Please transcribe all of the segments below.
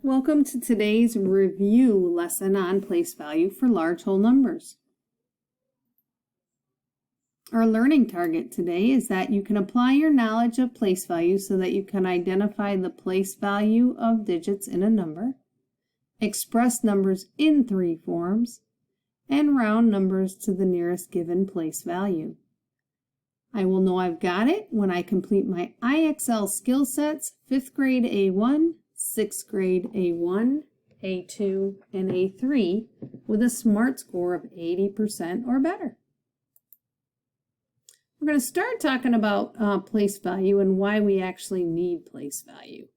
Welcome to today's review lesson on place value for large whole numbers. Our learning target today is that you can apply your knowledge of place value so that you can identify the place value of digits in a number, express numbers in three forms, and round numbers to the nearest given place value. I will know I've got it when I complete my IXL skill sets 5th grade A1, 6th grade A1, A2, and A3 with a SMART score of 80% or better. We're going to start talking about place value and why we actually need place value.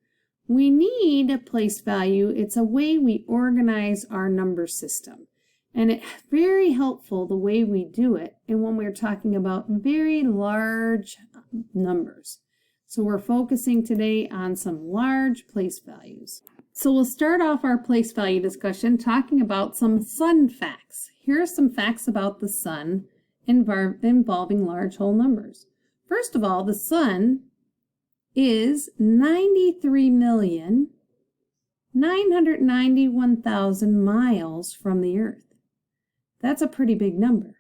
We need a place value. It's a way we organize our number system. And it's very helpful the way we do it and when we're talking about very large numbers. So we're focusing today on some large place values. So we'll start off our place value discussion talking about some sun facts. Here are some facts about the sun involving large whole numbers. First of all, the sun is 93,991,000 miles from the Earth. That's a pretty big number.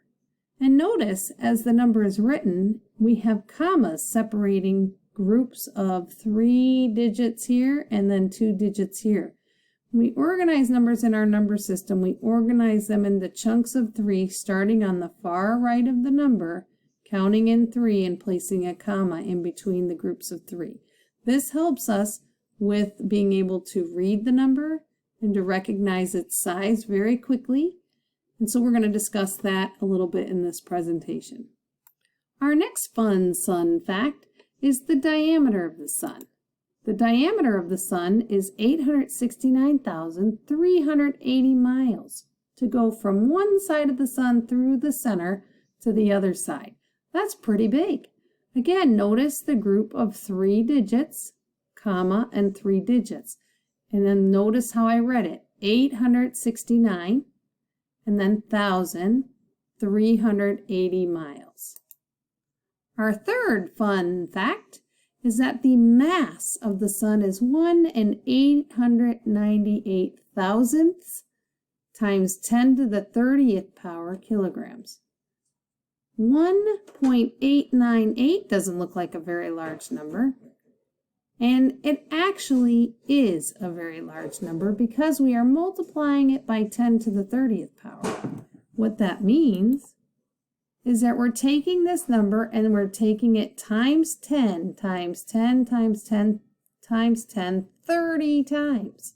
And notice, as the number is written, we have commas separating groups of 3 digits here and then 2 digits here. When we organize numbers in our number system, we organize them into chunks of 3, starting on the far right of the number, counting in 3 and placing a comma in between the groups of 3. This helps us with being able to read the number and to recognize its size very quickly. And so we're going to discuss that a little bit in this presentation. Our next fun sun fact is the diameter of the sun. The diameter of the sun is 869,380 miles to go from one side of the sun through the center to the other side. That's pretty big. Again, notice the group of 3 digits, comma, and 3 digits. And then notice how I read it. 869 and then 1,380 miles. Our third fun fact is that the mass of the sun is 1/898,000th times 10 to the 30th power kilograms. 1.898 doesn't look like a very large number. And it actually is a very large number because we are multiplying it by 10 to the 30th power. What that means is that we're taking this number and we're taking it times 10, times 10, times 10, times 10, 30 times.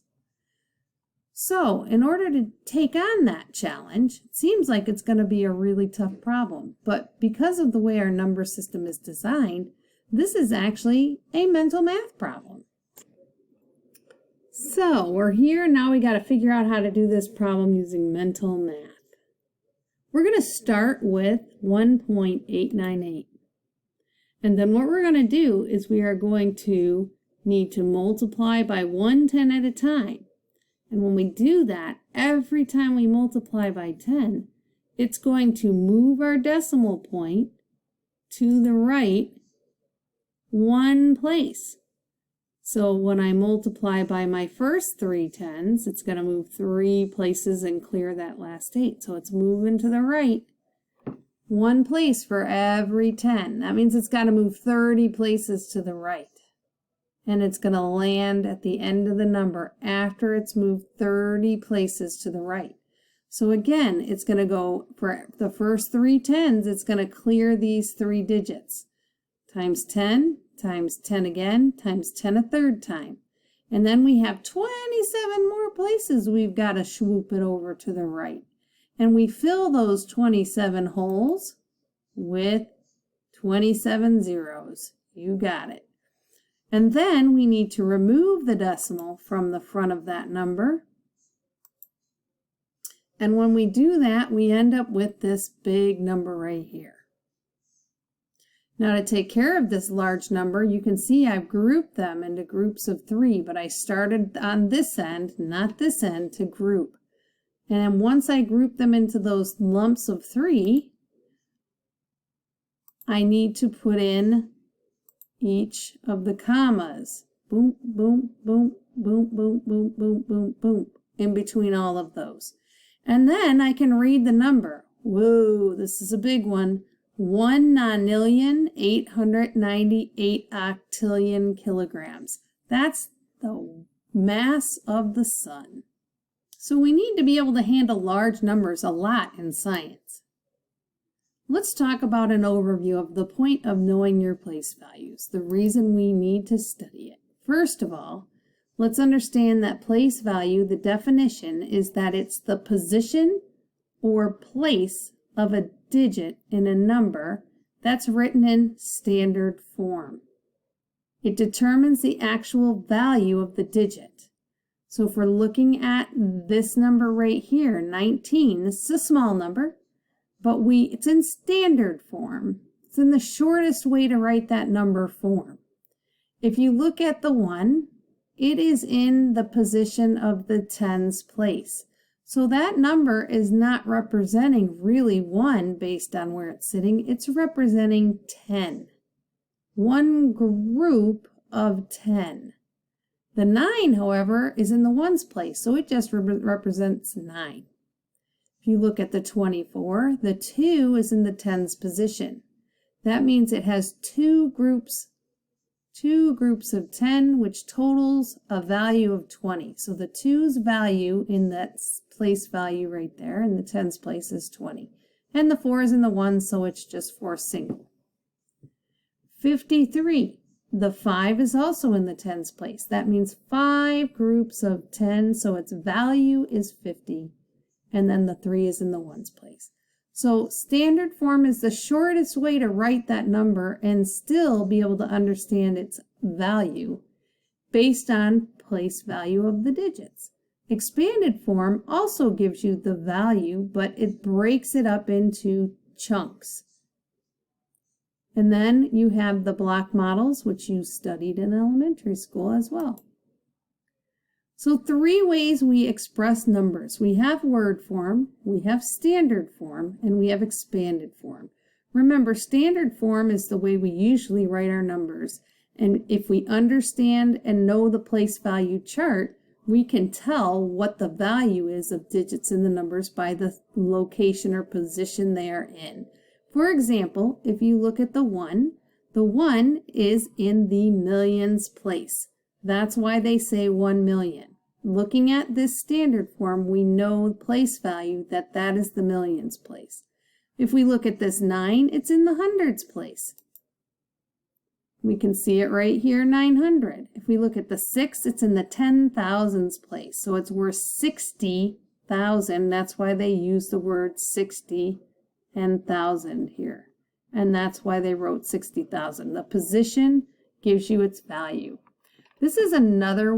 So in order to take on that challenge, it seems like it's going to be a really tough problem. But because of the way our number system is designed, this is actually a mental math problem. So we're here, now we got to figure out how to do this problem using mental math. We're going to start with 1.898. And then what we're going to do is we are going to need to multiply by 1/10 at a time. And when we do that, every time we multiply by 10, it's going to move our decimal point to the right 1 place. So when I multiply by my first 3 tens, it's going to move 3 places and clear that last 8. So it's moving to the right 1 place for every 10. That means it's got to move 30 places to the right. And it's going to land at the end of the number after it's moved 30 places to the right. So again, it's going to go for the first 3 tens, it's going to clear these 3 digits. Times 10, times 10 again, times 10 a third time. And then we have 27 more places we've got to swoop it over to the right. And we fill those 27 holes with 27 zeros. You got it. And then we need to remove the decimal from the front of that number. And when we do that, we end up with this big number right here. Now to take care of this large number, you can see I've grouped them into groups of 3, but I started on this end, not this end, to group. And then once I group them into those lumps of 3, I need to put in each of the commas boom, boom, boom, boom, boom, boom, boom, boom, boom, in between all of those. And then I can read the number. Whoa, this is a big one. 1,898 octillion kilograms. That's the mass of the sun. So we need to be able to handle large numbers a lot in science. Let's talk about an overview of the point of knowing your place values, the reason we need to study it. First of all, let's understand that place value, the definition is that it's the position or place of a digit in a number that's written in standard form. It determines the actual value of the digit. So if we're looking at this number right here, 19, this is a small number, but it's in standard form. It's in the shortest way to write that number form. If you look at the 1, it is in the position of the tens place. So that number is not representing really 1 based on where it's sitting. It's representing 10. One group of 10. The 9, however, is in the ones place, so it just represents 9. If you look at the 24, the 2 is in the tens position. That means it has two groups of 10, which totals a value of 20. So the 2's value in that place value right there in the tens place is 20. And the 4 is in the 1, so it's just 4 single. 53. The 5 is also in the tens place. That means 5 groups of 10, so its value is 50. And then the 3 is in the ones place. So standard form is the shortest way to write that number and still be able to understand its value based on place value of the digits. Expanded form also gives you the value, but it breaks it up into chunks. And then you have the block models, which you studied in elementary school as well. So 3 ways we express numbers. We have word form, we have standard form, and we have expanded form. Remember, standard form is the way we usually write our numbers. And if we understand and know the place value chart, we can tell what the value is of digits in the numbers by the location or position they are in. For example, if you look at the 1 is in the millions place. That's why they say 1 million. Looking at this standard form, we know place value that is the millions place. If we look at this 9, it's in the hundreds place. We can see it right here, 900. If we look at the 6, it's in the 10,000s place. So it's worth 60,000. That's why they use the word 60 and 1,000 here. And that's why they wrote 60,000. The position gives you its value. This is another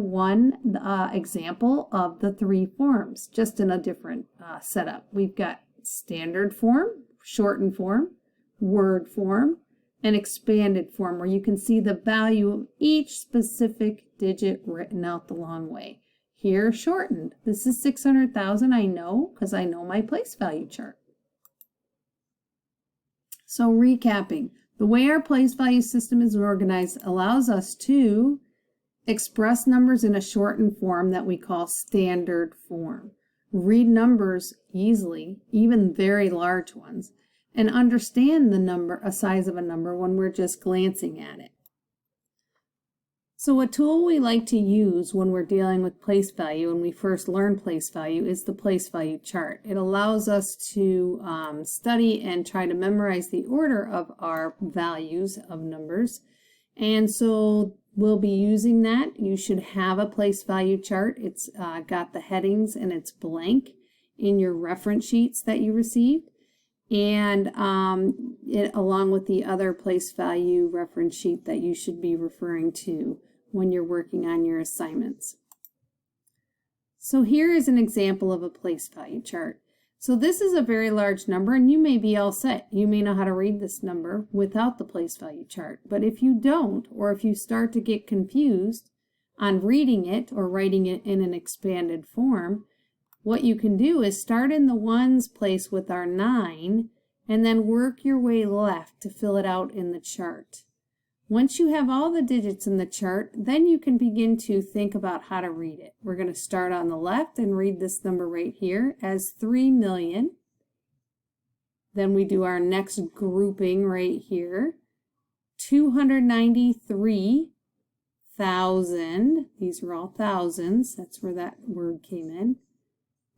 example of the 3 forms, just in a different setup. We've got standard form, shortened form, word form, and expanded form, where you can see the value of each specific digit written out the long way. Here, shortened. This is 600,000, I know, because I know my place value chart. So recapping, the way our place value system is organized allows us to express numbers in a shortened form that we call standard form, read numbers easily, even very large ones, and understand a size of a number when we're just glancing at it. So a tool we like to use when we're dealing with place value, when we first learn place value, is the place value chart. It allows us to study and try to memorize the order of our values of numbers. And so we'll be using that. You should have a place value chart. It's got the headings and it's blank in your reference sheets that you received. And along with the other place value reference sheet that you should be referring to when you're working on your assignments. So here is an example of a place value chart. So this is a very large number, and you may be all set. You may know how to read this number without the place value chart. But if you don't, or if you start to get confused on reading it or writing it in an expanded form, what you can do is start in the ones place with our 9 and then work your way left to fill it out in the chart. Once you have all the digits in the chart, then you can begin to think about how to read it. We're going to start on the left and read this number right here as 3 million. Then we do our next grouping right here, 293,000. These are all thousands. That's where that word came in.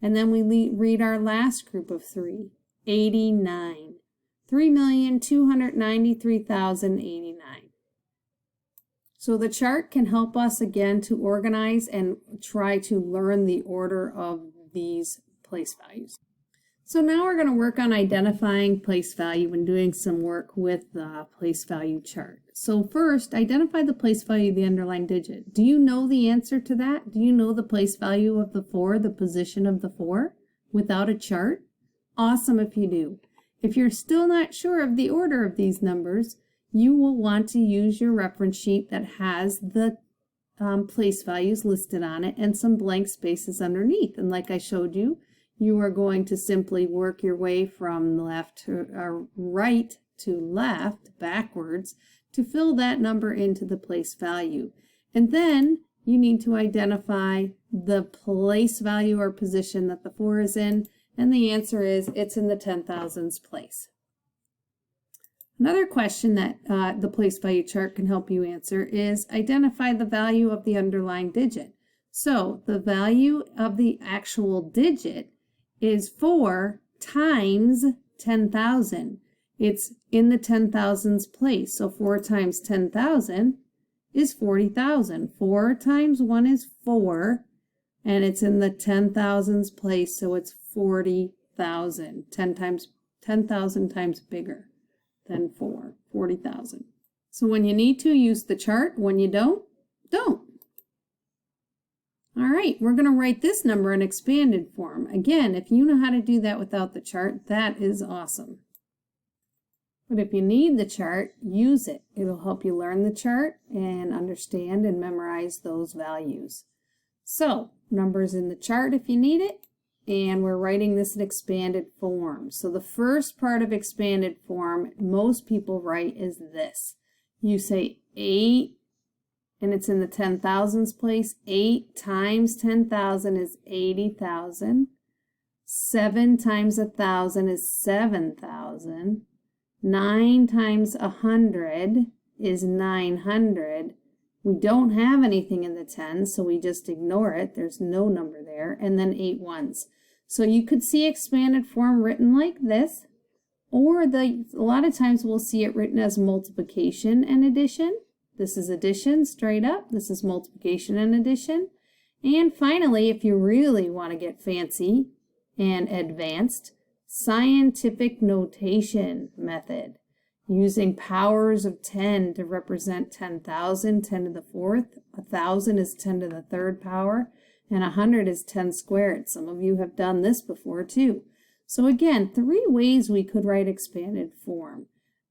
And then we read our last group of 3, 89. 3,293,089. So the chart can help us again to organize and try to learn the order of these place values. So now we're going to work on identifying place value and doing some work with the place value chart. So first, identify the place value of the underlying digit. Do you know the answer to that? Do you know the place value of the 4, the position of the 4, without a chart? Awesome if you do. If you're still not sure of the order of these numbers, you will want to use your reference sheet that has the place values listed on it and some blank spaces underneath. And like I showed you, you are going to simply work your way from left to right to left, backwards, to fill that number into the place value. And then you need to identify the place value or position that the 4 is in, and the answer is it's in the 10,000s place. Another question that the place value chart can help you answer is identify the value of the underlying digit. So the value of the actual digit is 4 times 10,000. It's in the 10,000s place. So 4 times 10,000 is 40,000. 4 times 1 is 4, and it's in the 10,000s place, so it's 40,000. 10,000 times bigger than 4, 40,000. So when you need to, use the chart. When you don't, don't. All right, we're going to write this number in expanded form. Again, if you know how to do that without the chart, that is awesome. But if you need the chart, use it. It'll help you learn the chart and understand and memorize those values. So, numbers in the chart if you need it, and we're writing this in expanded form. So the first part of expanded form most people write is this. You say 8, and it's in the 10,000s place. 8 times 10,000 is 80,000. 7 times 1,000 is 7,000. 9 times 100 is 900. We don't have anything in the 10s, so we just ignore it. There's no number there. And then 8 ones. So you could see expanded form written like this, or a lot of times we'll see it written as multiplication and addition. This is addition straight up. This is multiplication and addition. And finally, if you really want to get fancy and advanced, scientific notation method, using powers of 10 to represent 10,000, 10 to the 4th, 1,000 is 10 to the 3rd power, and 100 is 10 squared. Some of you have done this before too. So again, 3 ways we could write expanded form.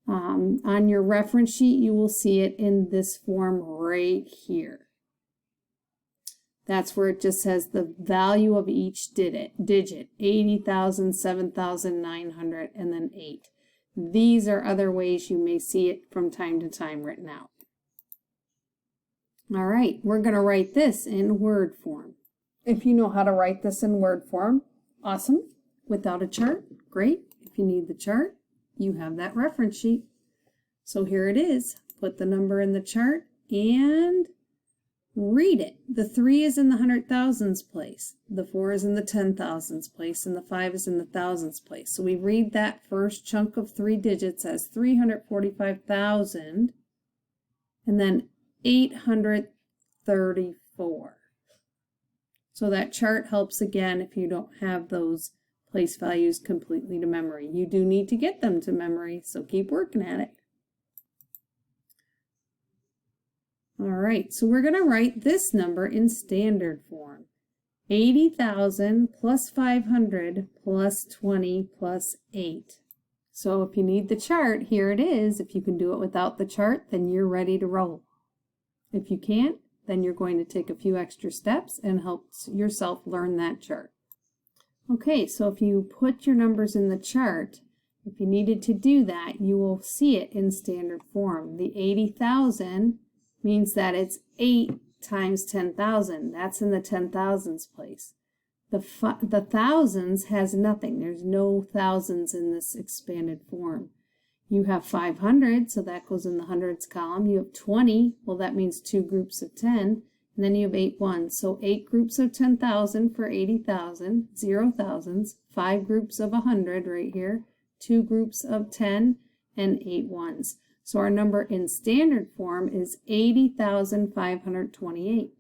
On your reference sheet, you will see it in this form right here. That's where it just says the value of each digit, 80,000, 7,900, and then 8. These are other ways you may see it from time to time written out. All right, we're going to write this in word form. If you know how to write this in word form, awesome. Without a chart, great. If you need the chart, you have that reference sheet. So here it is. Put the number in the chart and read it. The 3 is in the 100,000s place. The 4 is in the 10,000s place, and the 5 is in the thousands place. So we read that first chunk of 3 digits as 345,000 and then 834. So that chart helps again if you don't have those place values completely to memory. You do need to get them to memory, so keep working at it. All right, so we're going to write this number in standard form. 80,000 plus 500 plus 20 plus 8. So if you need the chart, here it is. If you can do it without the chart, then you're ready to roll. If you can't, then you're going to take a few extra steps and help yourself learn that chart. Okay, so if you put your numbers in the chart, If you needed to do that, you will see it in standard form. The 80,000 means that it's 8 times 10,000. That's in the 10,000s place. The thousands has nothing. There's no thousands in this expanded form. You have 500, so that goes in the hundreds column. You have 20, well, that means 2 groups of 10. And then you have 8 ones. So 8 groups of 10,000 for 80,000, 0 thousands, 5 groups of 100 right here, 2 groups of 10, and 8 ones. So our number in standard form is 80,528.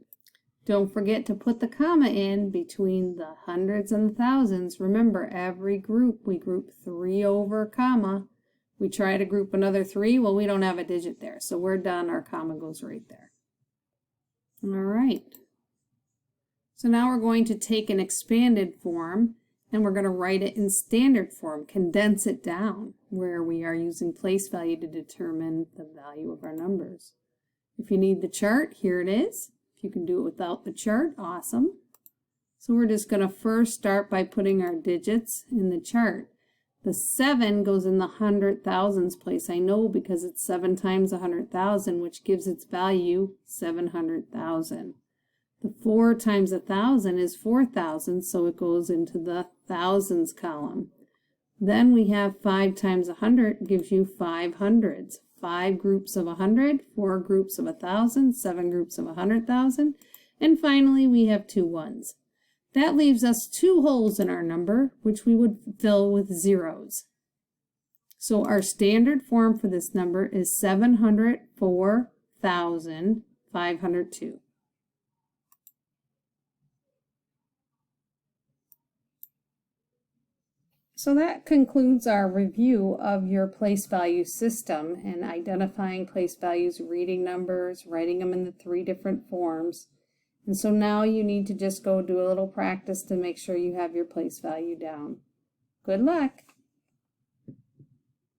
Don't forget to put the comma in between the hundreds and the thousands. Remember, every group, we group 3 over comma. We try to group another 3, well, we don't have a digit there, so we're done. Our comma goes right there. All right. So now we're going to take an expanded form and we're going to write it in standard form, condense it down, where we are using place value to determine the value of our numbers. If you need the chart, here it is. If you can do it without the chart, awesome. So we're just going to first start by putting our digits in the chart. The 7 goes in the hundred thousands place. I know because it's 7 times 100,000, which gives its value 700,000. The 4 times 1,000 is 4,000, so it goes into the thousands column. Then we have 5 times 100 gives you 5 hundreds. 5 groups of 100, 4 groups of 1,000, 7 groups of 100,000, and finally we have 2 ones. That leaves us 2 holes in our number, which we would fill with zeros. So our standard form for this number is 704,502. So that concludes our review of your place value system and identifying place values, reading numbers, writing them in the 3 different forms. And so now you need to just go do a little practice to make sure you have your place value down. Good luck!